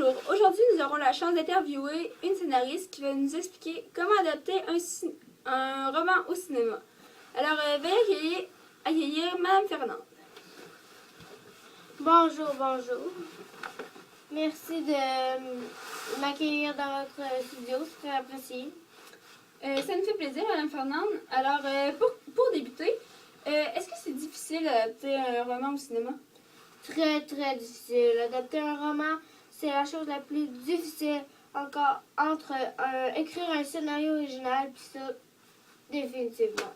Bonjour, aujourd'hui nous aurons la chance d'interviewer une scénariste qui va nous expliquer comment adapter un roman au cinéma. Alors, veuillez accueillir Madame Fernande. Bonjour, bonjour. Merci de m'accueillir dans votre studio, c'est très apprécié. Ça nous fait plaisir, Madame Fernande. Alors, pour débuter, est-ce que c'est difficile d'adapter un roman au cinéma? Très, très difficile. Adapter un roman, c'est la chose la plus difficile encore entre écrire un scénario original puis ça, définitivement.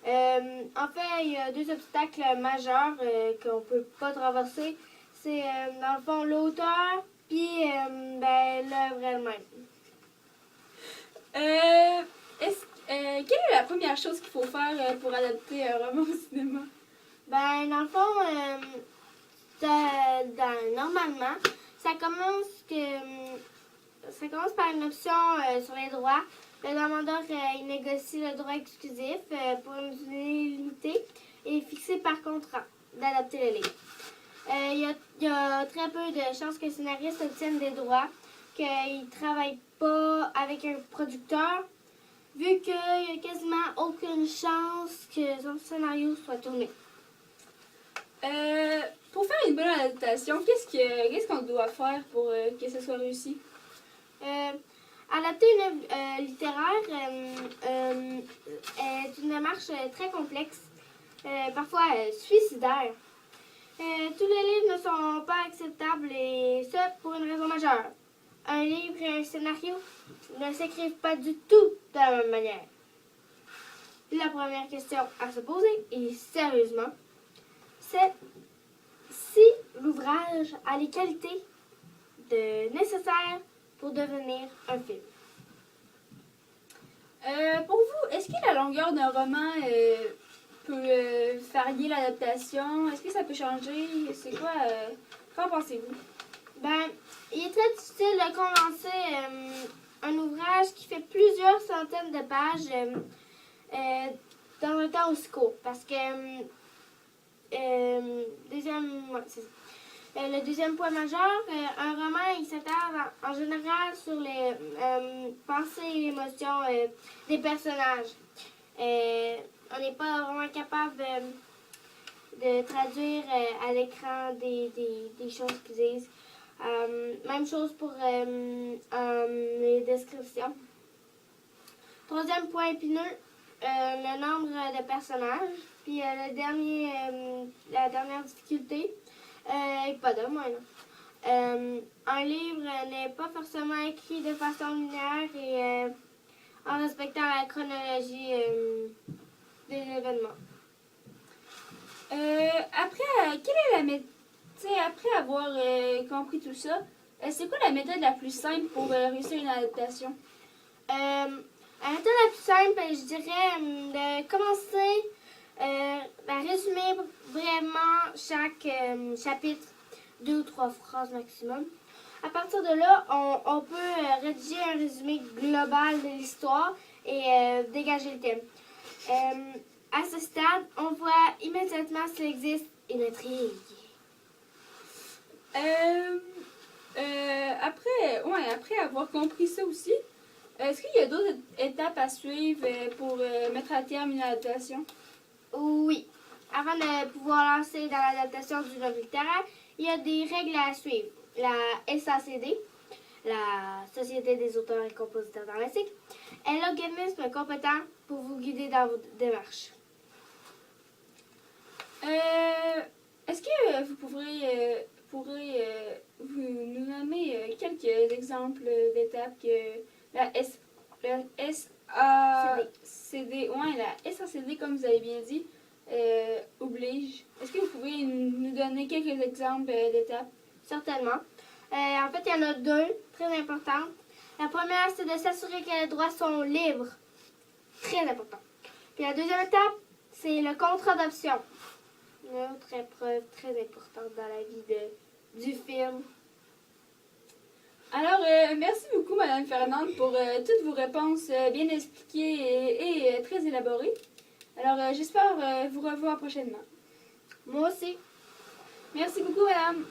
En fait, il y a deux obstacles majeurs qu'on ne peut pas traverser. C'est, dans le fond, l'auteur puis l'œuvre elle-même. Quelle est la première chose qu'il faut faire pour adapter un roman au cinéma? Dans le fond, normalement, ça commence par une option sur les droits. Le demandeur il négocie le droit exclusif pour une durée limitée et fixé par contrat d'adapter le livre. Il y a très peu de chances que le scénariste obtienne des droits, qu'il ne travaille pas avec un producteur, vu qu'il n'y a quasiment aucune chance que son scénario soit tourné. Pour faire une bonne adaptation, qu'est-ce qu'on doit faire pour que ce soit réussi? Adapter une œuvre littéraire est une démarche très complexe, parfois suicidaire. Tous les livres ne sont pas acceptables et ça pour une raison majeure. Un livre et un scénario ne s'écrivent pas du tout de la même manière. La première question à se poser, et sérieusement, c'est si l'ouvrage a les qualités nécessaires pour devenir un film. Pour vous, est-ce que la longueur d'un roman peut varier l'adaptation? Est-ce que ça peut changer? C'est quoi? Qu'en pensez-vous? Il est très difficile de condenser un ouvrage qui fait plusieurs centaines de pages dans un temps aussi court. Parce que, le deuxième point majeur, un roman, il s'attarde en général sur les pensées et émotions des personnages. On n'est pas vraiment capable de traduire à l'écran des choses qu'ils disent. Même chose pour les descriptions. Troisième point épineux, le nombre de personnages. Puis la dernière difficulté, pas de moins. Un livre n'est pas forcément écrit de façon linéaire et en respectant la chronologie des événements. Après avoir compris tout ça, c'est quoi la méthode la plus simple pour réussir une adaptation? La méthode la plus simple, je dirais, de commencer à résumer vraiment chaque chapitre, 2 ou 3 phrases maximum. À partir de là, on peut rédiger un résumé global de l'histoire et dégager le thème. À ce stade, on voit immédiatement s'il existe une intrigue. Après avoir compris ça aussi, est-ce qu'il y a d'autres étapes à suivre pour mettre à terme une adaptation? Oui. Avant de pouvoir lancer dans l'adaptation d'une œuvre littéraire, il y a des règles à suivre. La SACD, la Société des auteurs et compositeurs dramatiques, est l'organisme compétent pour vous guider dans vos démarches. Est-ce que vous pourrez nous nommer quelques exemples d'étapes que la SACD, la SACD, comme vous avez bien dit, oblige? Est-ce que vous pouvez nous donner quelques exemples d'étapes? Certainement. En fait, il y en a deux très importantes. La première, c'est de s'assurer que les droits sont libres. Très important. Puis la deuxième étape, c'est le contrat d'option. Une autre épreuve très importante dans la vie du film. Alors, merci beaucoup, Madame Fernande, pour toutes vos réponses bien expliquées et très élaborées. Alors, j'espère vous revoir prochainement. Moi aussi. Merci beaucoup, Madame.